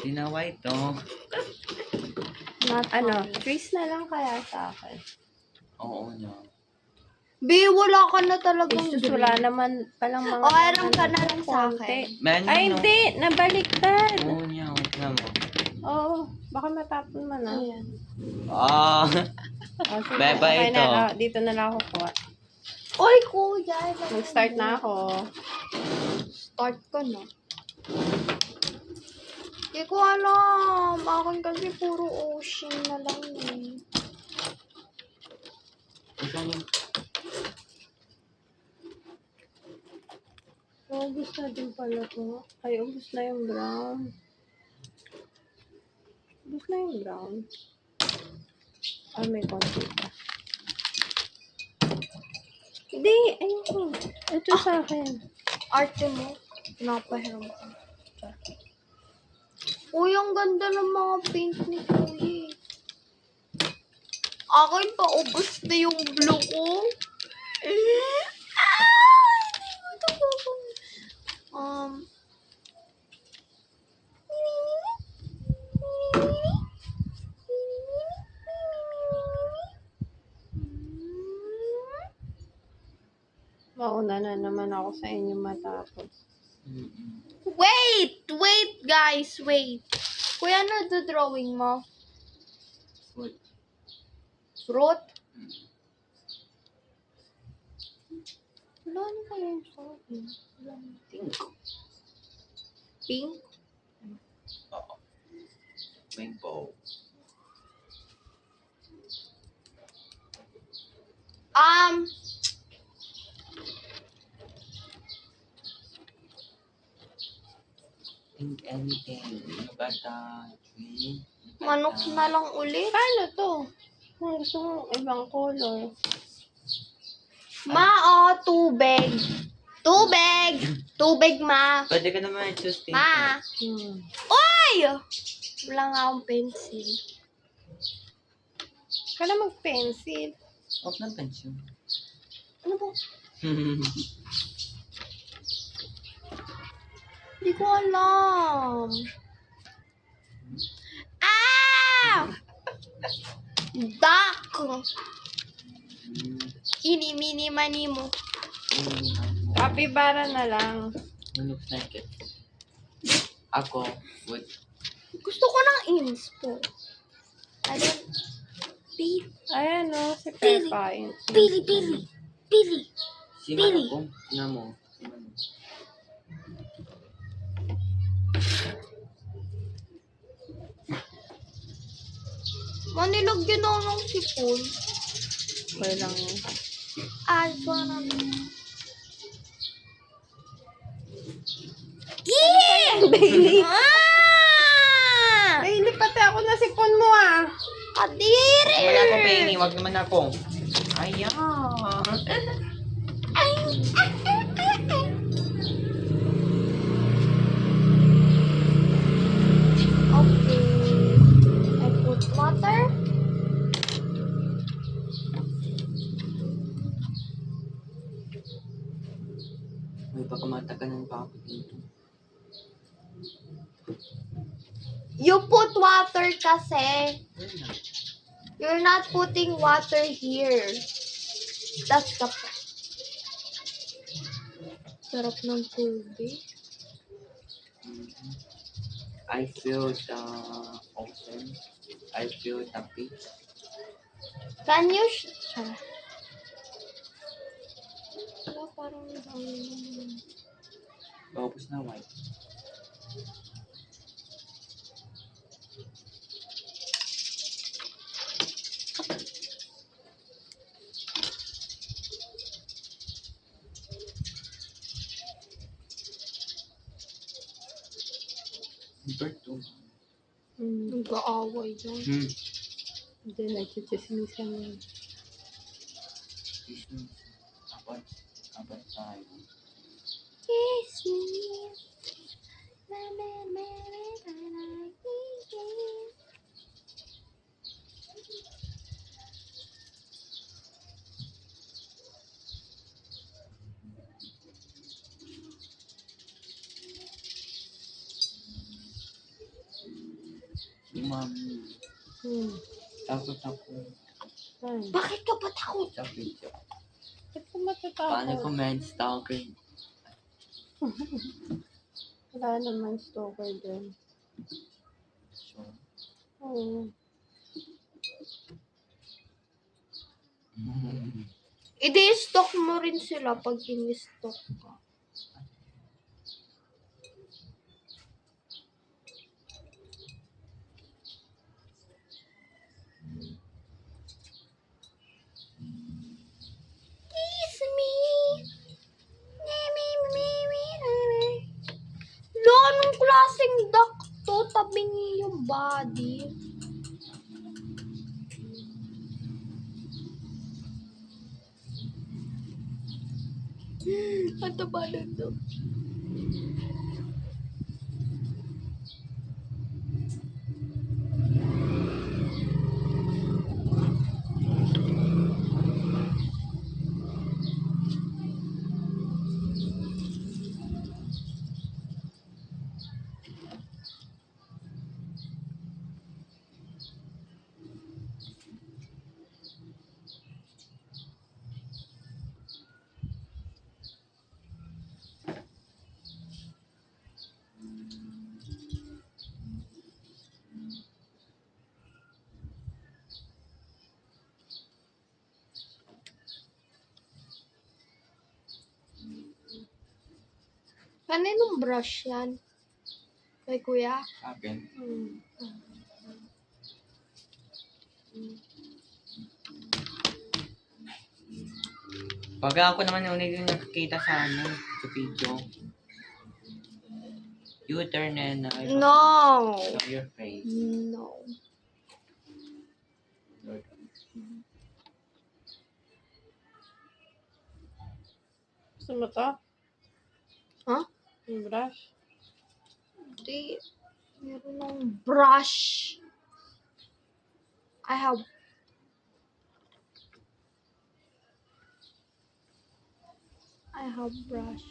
Pwede na white, oh. Trace na lang kaya sa akin. Oo na. Bi, wala ka na talagang Jesus, green. wala naman palang mga... O, alam ka na lang sa akin. Man, Ay, no. hindi. Nabaliktad. Oo niya, wait na mo. Oo. Baka matapon man, ah. Ayan. Ah. Oh, sige. Bye-bye Okay ito. na, dito na lang ako kuha. Oy, kuya. Mag-start na ako. Start ka na. Hindi ko alam. Akin kasi puro ocean na lang eh. Ito yung... Ubus na din pala to. Ay, ubus na yung brown. Ubus na yung brown. Ay, may konti pa. Hindi, ayun. Ito sa akin. Arte mo. Pinapahiram ko. Uy, ang ganda ng mga paint ni Kuya. Akin pa, ubos na yung blue ko. Hindi ko ito gagawin. Mauna na naman ako sa inyo matapos. Wait! Wait, guys. Wait. Kuya, ano the drawing mo? Food. Fruit? Wala na kayo yung sabi. Pink. Pink? Oo. Rainbow. Pink anything. Bata. Tree. Manok na lang ulit. Paano to? Kung gusto mong ibang color. Tubig. Tubig! Tubig, ma. Pwede ka naman i-choose pink. Ma. Oy! Wala nga akong pencil. Kala mag-pencil. Huwag ng pencil. Ano ba? Hindi ko alam. Duck! Ini, mini, mani mo. Capybara na lang. Looks like it. Ako would... Gusto ko ng inspo. I don't... Pili, Ayan o, si Pili. Peppa. pili, pili. Pili. Si Pili. Mano ko. Tingnan mo. Si Mano. Manilagyan ako ng sipon. Okay lang yun. Sana. Yeah! Bailey. Ah! Bailey, pati ako nasipon mo ah. Kadiri! Wala ako, Penny. Wag naman ako. Ayan. Okay. I put water. May pagkamatagalan pa ako dito. You put water kasi. Ayun na. You're not putting water here. That's the point. Sarap ng tubig. I feel the ocean. I feel the beach. Can you Wala, parang Tapos na white. Bird to. nag-aaway dyan. Hindi, nagchichismisan yun. Kapag tayo. Kiss me. Mami. Takot ako Ay, Bakit ka ba takot? sa video. ba't ka Paano matatakot? comment stalking? Wala naman stalker dyan. So, Oo. I-stalk mo rin sila pag in-stalk ka. Kiss me. Lo, anong klaseng duck to? Tabingi yung body. Ang taba na to. Kaninong brush yan? Kay kuya? sa akin, pag ako naman yung ulit yung nakakita sa sa video. You turn and I No. show your face. No. Gusto mo to? Ha? Yung brush? Di. Meron ng brush. I have brush.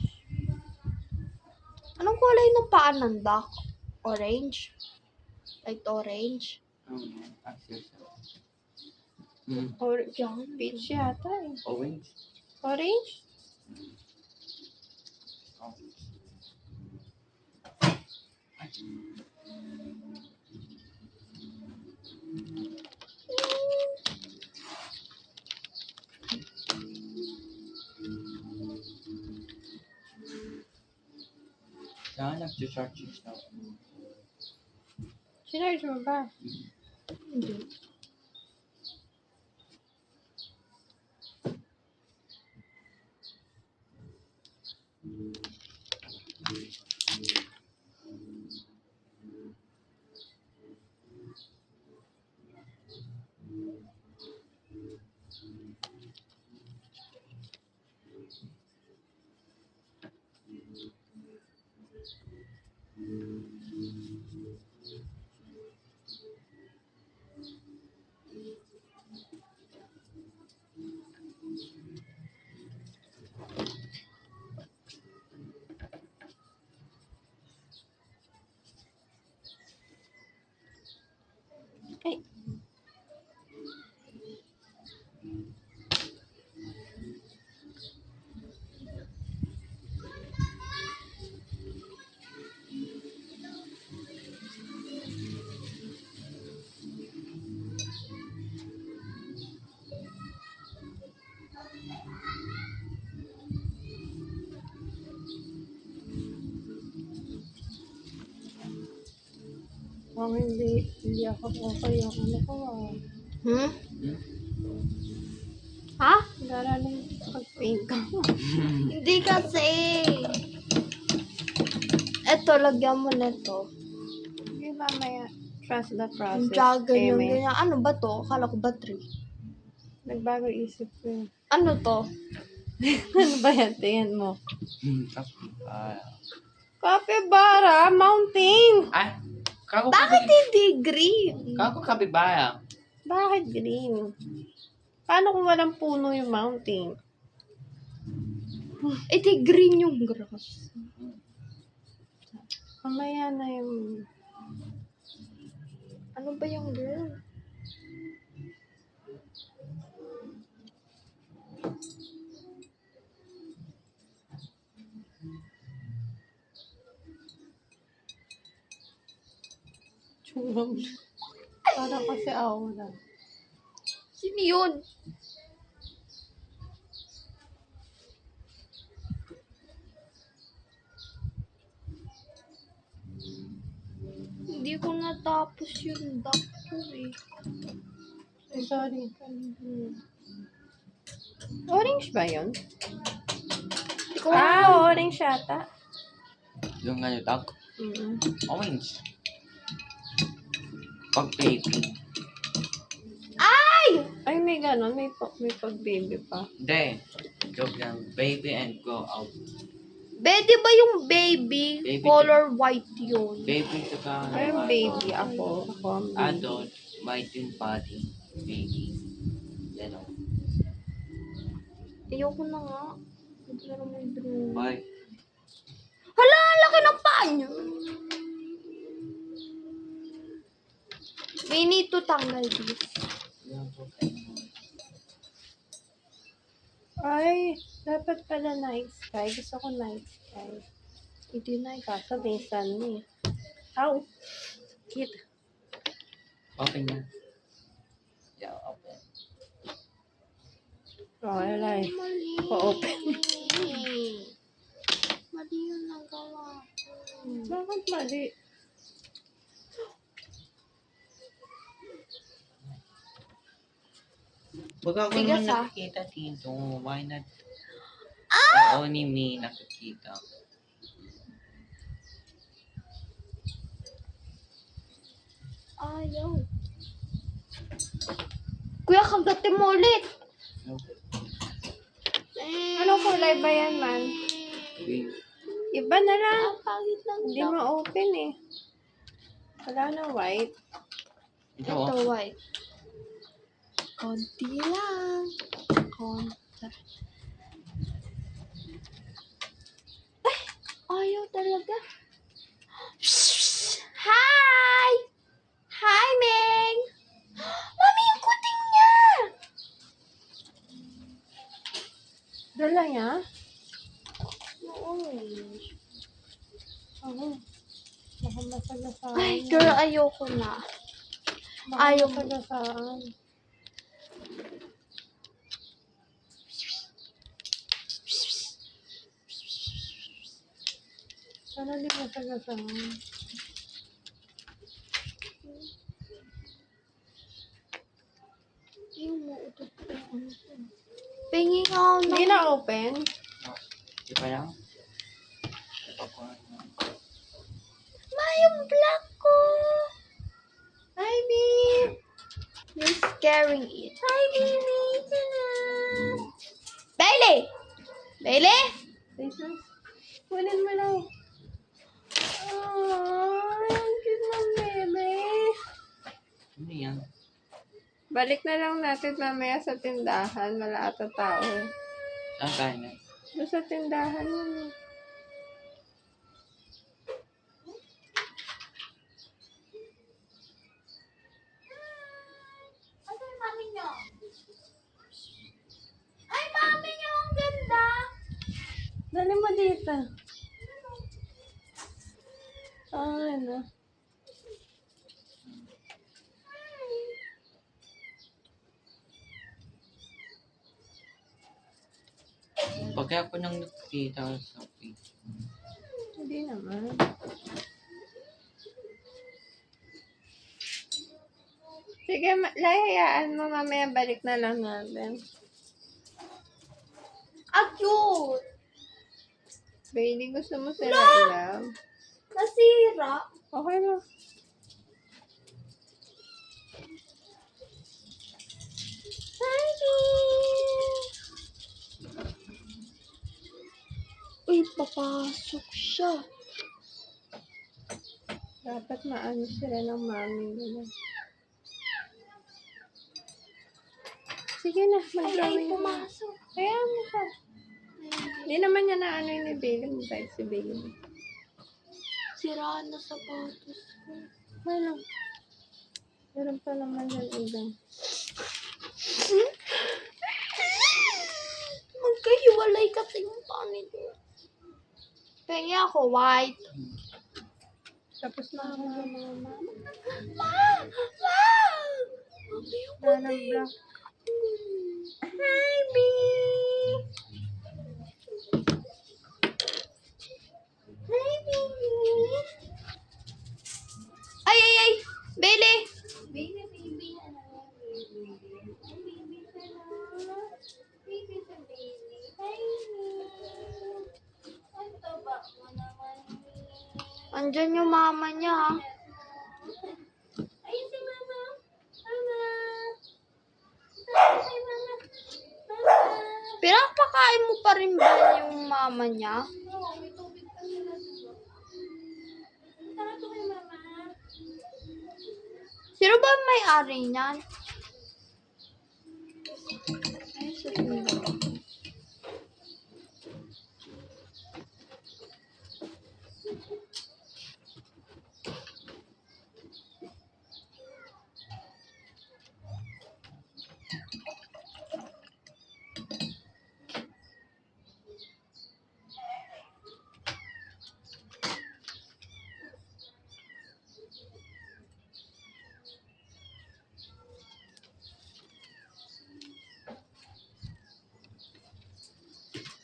Anong kulay ng paa ng duck? Orange? Light orange? Ask yourself. Or, peach yata eh. Orange? Orange? Oh. Saan nag-charge yourself? Sinarge mo ba? Hindi. Ay. Kung hindi ako okay yung ano ko Hmm? Ha? Darating pag-paint ka. Hindi kasi. Eto, lagyan mo na to. Hindi mamaya. Trust the process. Jagan yung Eme. ganyan. Ano ba to? Akala ko battery. Nagbago isip ko yun. Ano to? Ano ba yan? Tingin mo. Capybara. Capybara! Mountain! Ay! Kako Bakit hindi green? Kako kapibaya. Bakit green? Paano kung walang puno yung mountain? Di green yung grass. Mamaya na yung... Ano ba yung girl? Churong. Parang kasi aura. Sino yun? Hindi ko natapos yung duck ko eh. Ay, sorry. Orange ba yun? Ikaw na. Orange yata. Yung ano, duck. Mm. Orange. Pag baby. Ay, may ganon. May pag-baby pa. Hindi. Joke lang. Baby and go out. Di ba yung baby? Baby Color white yun. Baby saka Ay, baby. Ako ang baby. adult. White yung body. Baby. Yellow. Ayoko na nga. Ito na naman yung draw. Why? Hala, laki ng paa niya. We need to tanggal this. Ay, dapat pala night sky. Gusto ko night sky. Hindi na Kaso may sun eh. Ow! Kid. Open na. Yeah, open. Oh, wala eh. Mali. Pa-open. Mali yung nagawa ko. Bakit mali? Wag ako Tigas, naman ah. nakikita dito. Why not? Only me nakikita. Ayaw. Kuya, kagatin mo ulit. Anong kulay ba yan, man? Green. Iba na lang. Ang pangit lang Hindi daw. ma-open eh. Wala na white. Ito, Ito, white. Konti lang. Konti. Ay! Ayaw talaga. Hi! Hi, Meng! Mami, yung kuting niya! Dala niya? Oo. Oo. Baka masagasaan. Ay, girl, ayoko na. Baka ayaw. masagasaan. Sana di masagasaan. Yung muutot ko yung ano ko. Pengi nga ako na. Hindi na open. Di pa lang? Ito ko. Ma, yung black ko! Hi, babe! You're scaring it. Hi, baby! Tada! Bailey! Bailey? Jesus. Kunin mo lang. Aww, ang cute ng bebe. Ano yan? Balik na lang natin mamaya sa tindahan. Wala ata tao. Saan tayo na? Doon sa tindahan yun. Ano yung mami niyo? Ay, mami niyo! Ang ganda! Dali mo dito. Ano? Pag ako nang nakikita sa page. Hindi naman. Sige, lahayaan mo. Mamaya balik na lang natin. Ah, cute! Bailey, gusto mo sila ilaw? Nasira. Okay lang. Hi, Uy, papasok siya. dapat maano sila ng mami nila. Sige na, Ay, mag-drawing na. pumasok. Kaya mo siya. Hindi naman niya na ano yung ni Bailey. Mabait si Bailey. Siraan na sapatos ko. Ano? Meron pa naman yung iba. Magkahiwalay kasi yung pangit. Pengi ako, white. Tapos na ako ng mga mama. Wow! Wow! Wala ng black. Hi, B! Hi, baby! Ay, ay, ay! Bailey! Baby, baby, hello. Baby, baby, hello. Baby, baby, hi, ang taba mo naman. Andyan yung mama niya. Ayun si mama. Mama. Hi, mama. Mama. Pinapakain mo pa rin ba yung mama niya? Oo, may tubig pa sila dito. Tara to kay mama. Sino ba ang may-ari niyan? Ay, sa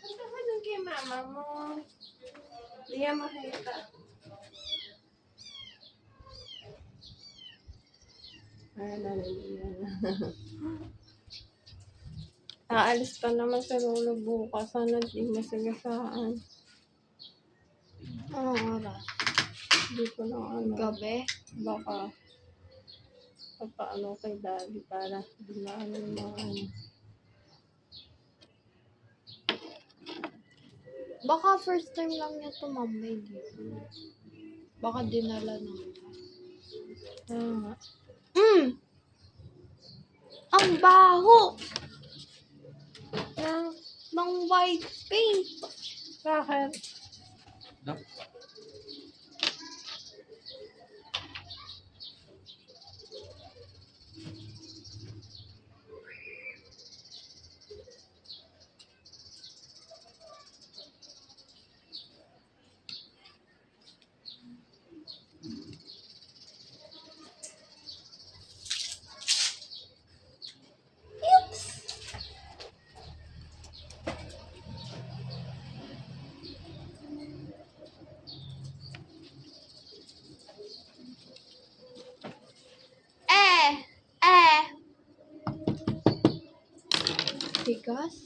Punta ka dun kay mama mo. Di yan makita. Ay, naliliyan na. Aalis pa naman sa lolo bukas. Sana di masagasaan. Anong oras? Hindi ko na ano. Gabi? Baka papaano kay daddy para di na ano yung mga ano. Baka first time lang niya tumambay dito. Baka dinala na. Ah, Ang baho! na, Ng white paint. bakit? Dok, Bigas?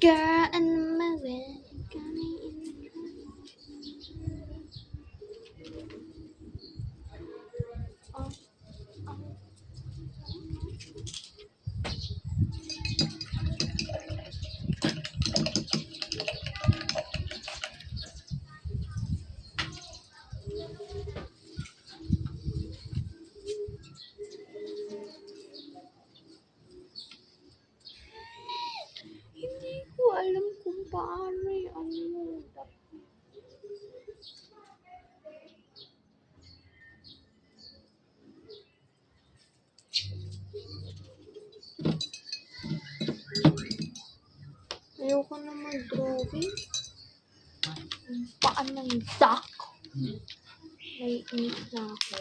Girl, I'm moving. Coming in. Oh, oh. Hindi ko alam kung paano yung ano. Ayoko na mag-drawing. Paan ng duck. Naiinis na ako.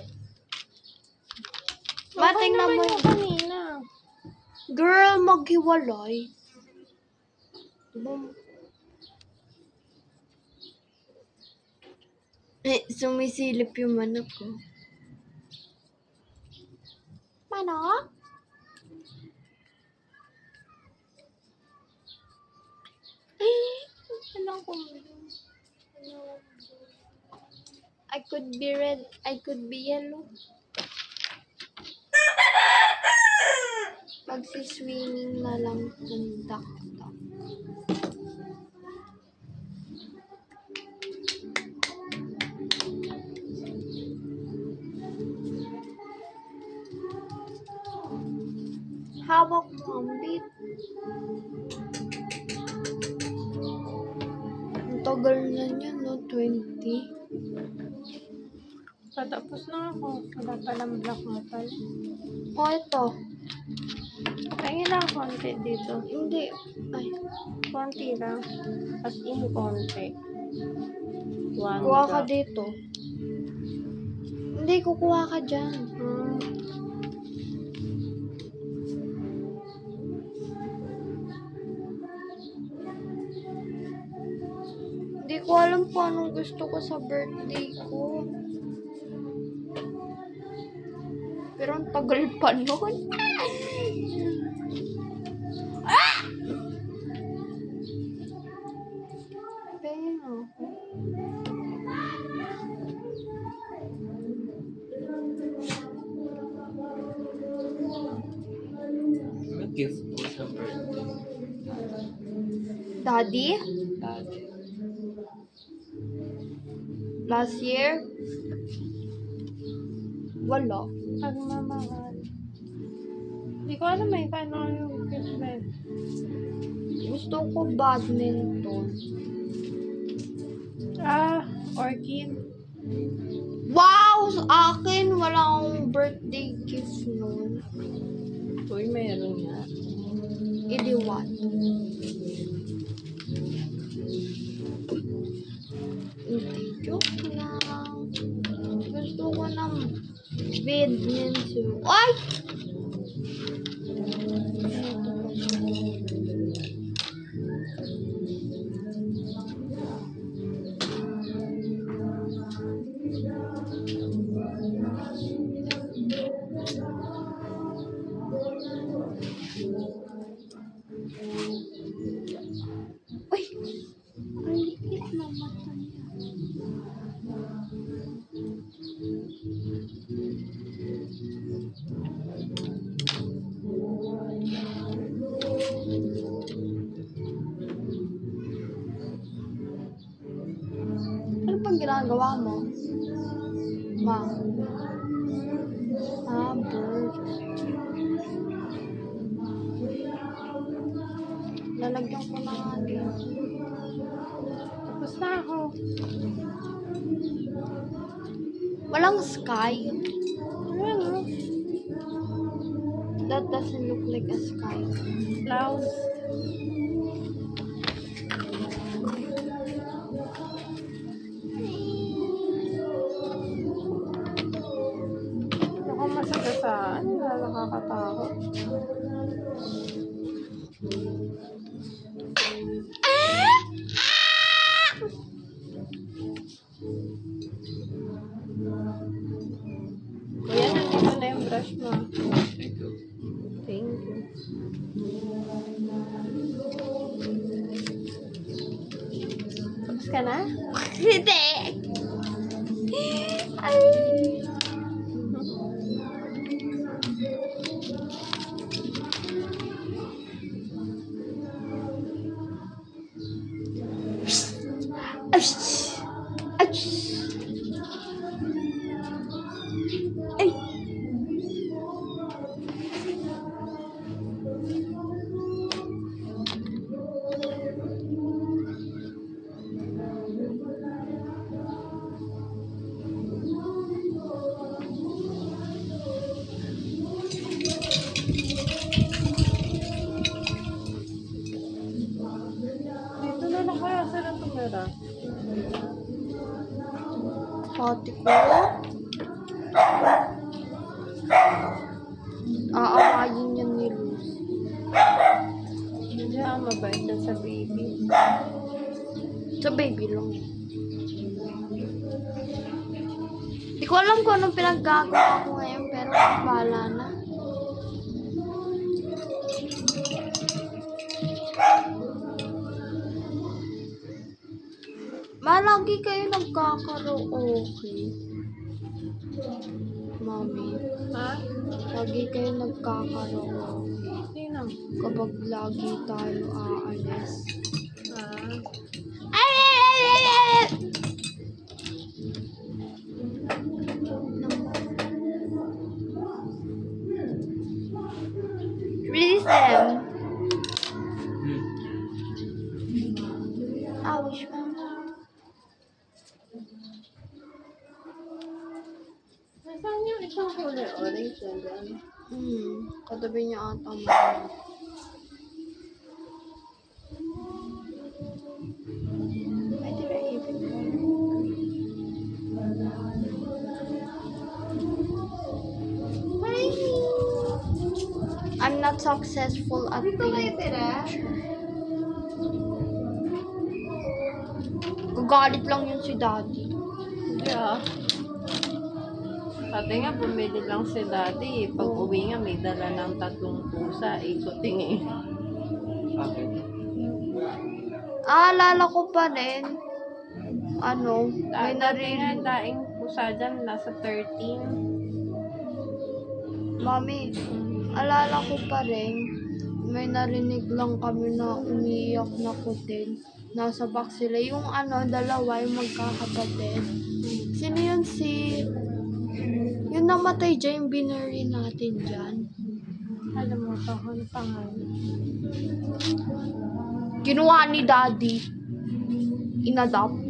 Bating na mo yung kanina. Girl, maghiwalay. Diba? Sumisilip yung manok ko. Manok? Alam ko. I could be red, I could be yellow. Magsiswimming na lang ng duck. Hawak mo ang beat. Ang tagal na niya, no? 20. Patapos na ako. Wala palang black metal. O, ito. Tingin lang konti dito. Hindi. Ay, Konti lang. As in konti. One kuha ka drop. dito. Hindi, kukuha ka dyan. Hindi ko alam kung anong gusto ko sa birthday ko. Pero ang tagal pa nun. Ah! Pahingin ako. May gift po sa birthday. Daddy, Dati. last year, wala. Pagmamahal. Hindi ko alam eh, paano yung gift. Gusto ko badminton. Orchid. Wow! Sa akin, wala akong birthday gift nun. Uy, mayroon nga. Hindi what? Hindi, joke lang. Gusto ko ng badminton. Ay! Uy! Ang liit na mata niya. Ano pang ginagawa mo? Ma? Bird. Lalagyan ko na nga din. Tapos na ako. Walang sky. Ayan o. That doesn't look like a sky. Clouds. Ako masagasaan. Nakakatakot. Kuya, nandito na yung brush mo. Thank you. Thank you. Tapos ka na? Hindi! Ay! Ash! Ash! Ay! Dito na lang kaya sila tumira. Pati ko. Aawayin yan ni Luz. Hindi ako mabait na sa baby. Sa baby lang. Di ko alam kung anong pinaggagawa ko ngayon, pero bahala na. Lagi kayo nagkakaraoke. Mami, Ha? lagi kayo nagkakaraoke. Sino? Kapag lagi tayo aalis. Ah. Really Isang kulay orange yan dyan. Katabi niya ata mo. Ay, di ba ibig ko? I'm not successful at painting. Gagalit lang yun si daddy. Yeah. Sabi nga, bumili lang si daddy. Pag uwi nga, may dala ng 3 pusa. Ikuting eh. Bakit? Alala ko pa rin. Ano, may Dati nga, narinig. daing pusa dyan, nasa 13. Mami, alala ko pa rin. May narinig lang kami na umiiyak na kutin. Nasa box sila. Yung ano, dalawa, yung magkakapatid. Sino yun yung namatay dyan, yung binuri natin dyan. Alam mo to, ano pangalan? Ginawa ni daddy. Inadopt.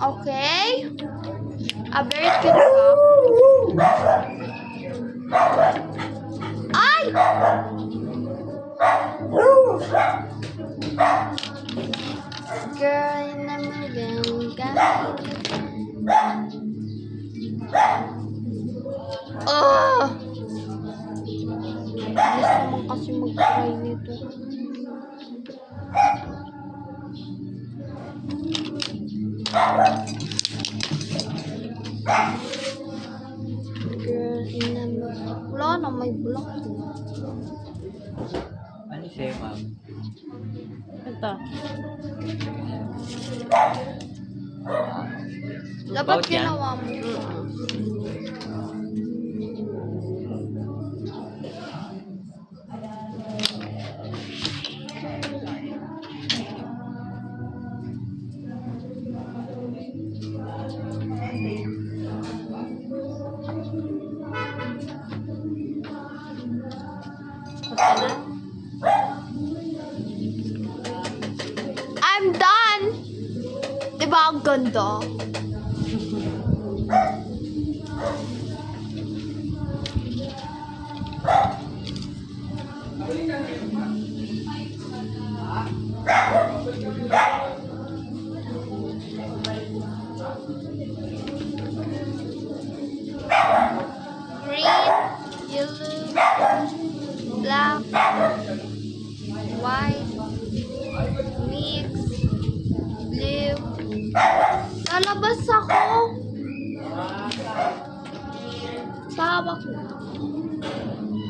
Okay. Very cute ka. Ay! Girl in the middle, Bilis naman kasi mag-try nito. Girl in the middle. Wala na, may block. Ano siya, ma'am? Ito. Dapat About yan? ginawa mo. Basta na? I'm done! Diba ang ganda? Green, yellow, black, white, mix, blue. Lalabas ako. Sabak na.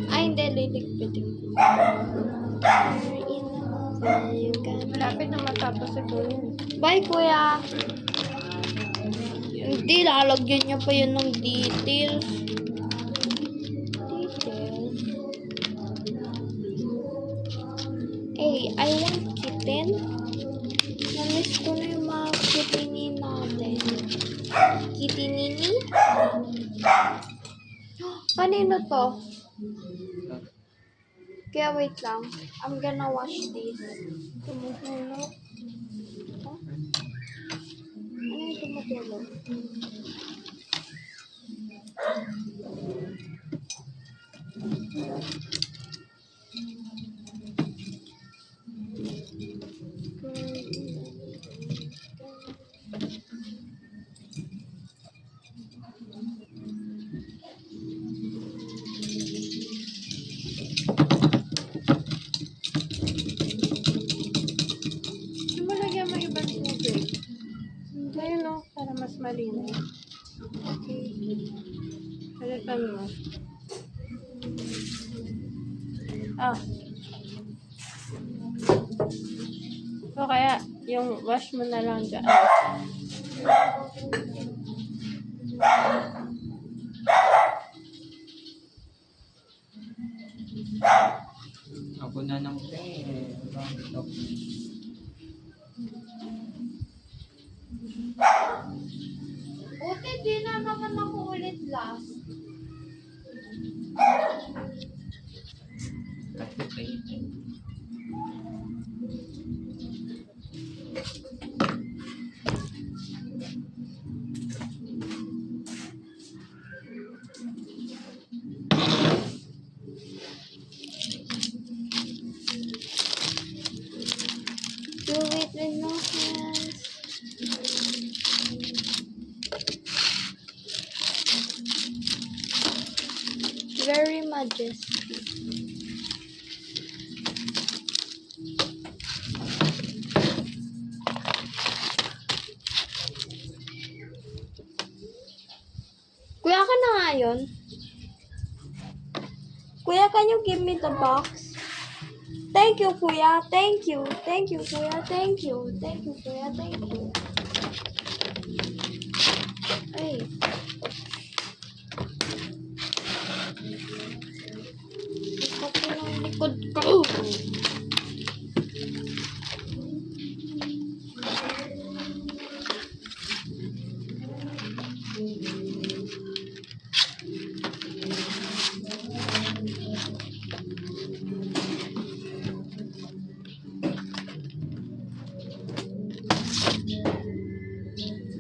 Ay, hindi. Liligpitin ko. Malapit na matapos ito yun. Bye, kuya. Hindi, lalagyan niya pa yun ng details. Details. Hey, I want kitten. Namiss ko na yung mga kitini natin. Kitinini? Kanino to? Kaya wait lang. I'm gonna wash this. Tumutulo. Huh? Ano yung tumutulo? Hindi mo lagyan mo ibang tubig. Ayun o, para mas malinis. Okay. Palitan mo. Ah. O kaya, yung wash mo na lang dyan. Ako na ng pen. Buti di na naman ako ulit last. Kasi painting. Do it with no hands. Very majestic. Kuya, ka na nga yun? Kuya, can you give me the box? Thank you, Kuya. Thank you. Thank you, Kuya. Thank you. Thank you, Kuya. Thank you. Ay. Likod ko ng likod ko.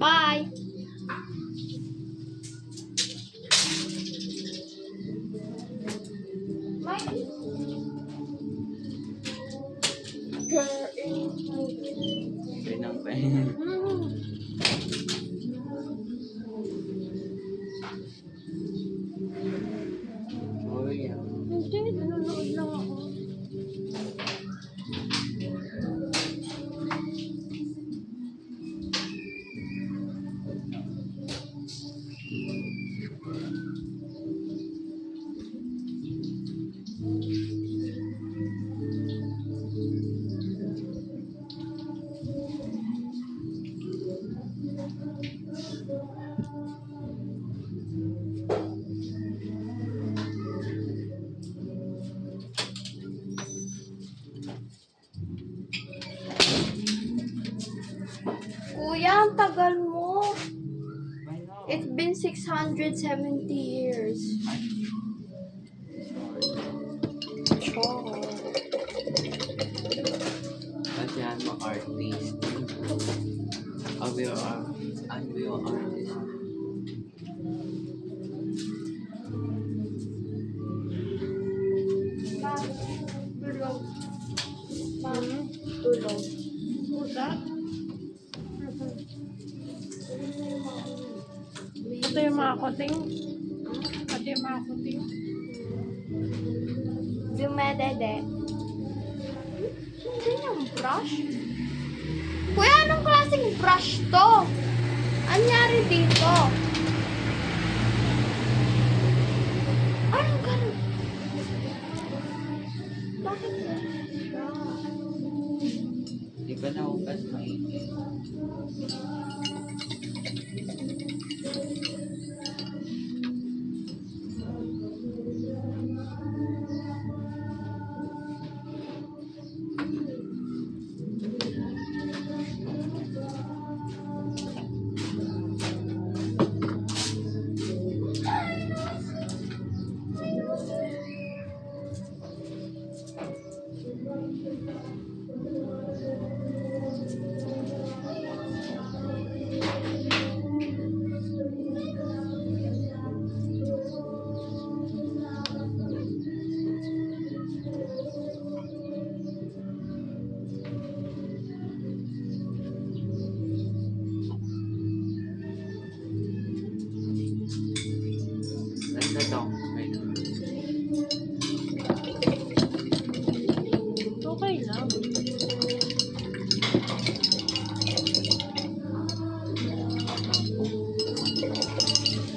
Bye. Bye. Pinang pa. Oh, yeah. Hindi, nanonood lang ako. Kuya, ang tagal mo. I know. It's been 670 years. Char. Kasi ano, artist. I'll be an artist. Tulog. Ma'am, tulog. Pusa? Ito yung mga kuting. Ito yung mga kuting. Dumedede. Hindi yung brush. Kuya, anong klaseng brush to? Anyari dito? Anong ganun? Bakit ganun siya? Di ba nahugas mainit? Ganda daw. Wait. Okay lang.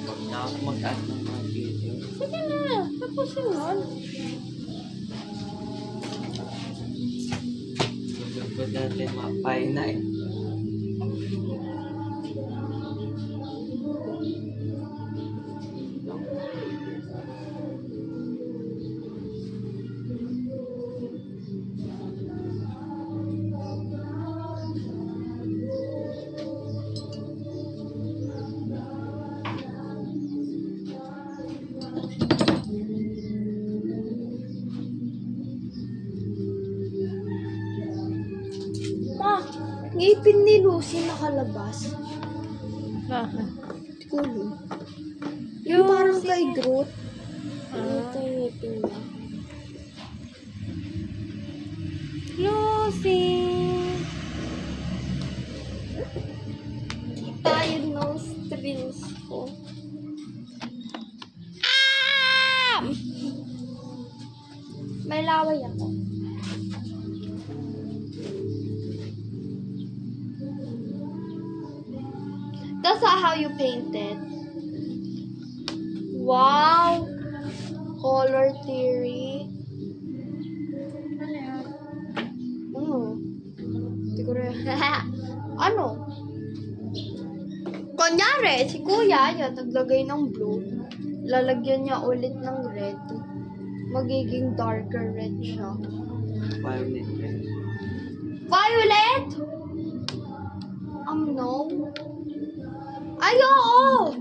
Huwag na ako mag-add ng mga video. Sige na. Tapusin mo. Gusto ko natin mapay na eh. Ma, ngipin ni Lucy nakalabas. Bakit? Kulo. Yung parang Lucy. kay Groot. Ah. Ito yung ngipin niya. Lucy! mag-away ako. That's not how you paint it. Wow! Color theory. Ano yan? Hindi ko rin. Ano? Kunyari, si kuya, yan, naglagay ng blue. Lalagyan niya ulit ng red. Magiging darker red siya. Violet red. Violet? No. Ay, oo!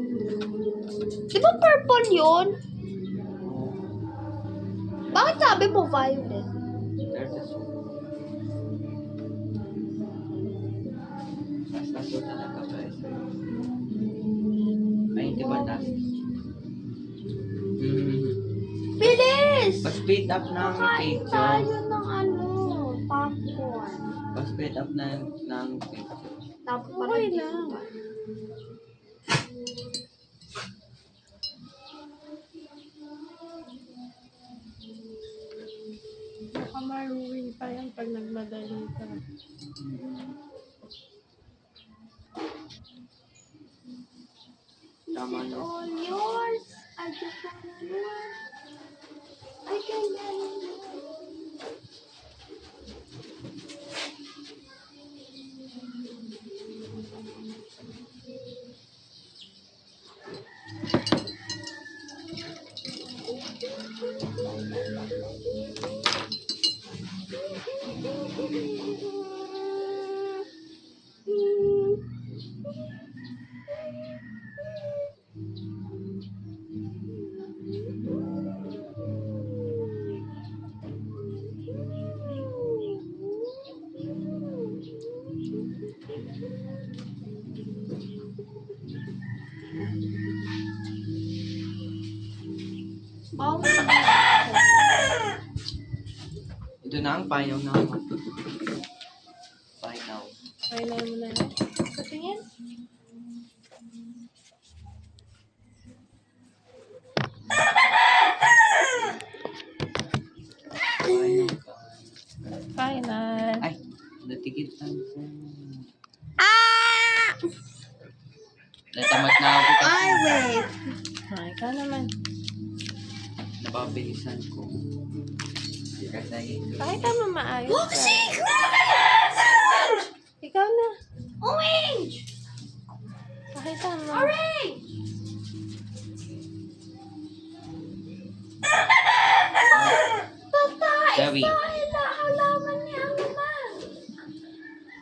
Di ba purple yun? Bakit sabi mo violet? There's a soup. Basta so talaga guys. Ay, hindi ba na? Bilis! Pa-speed up ng Kain picture. tayo ng popcorn. Pa-speed up ng picture. Tapos Okay lang. Baka maruwi pa yan pag nagmadali ka. Tama It's na. all yours. I just want yours. I can get it. Oh, Ito na ang payaw na ako. Payaw. Kailan mo na yan? Patingin. Payaw ka. Final. Ay, natigit lang ko. Natamat na ako kasi Ay, wait. Ay, ikaw naman. napabilisan ko. Kasi Pakita mo maayos. Oh, ka. secret! Ikaw na. Orange! Pakita mo. Orange!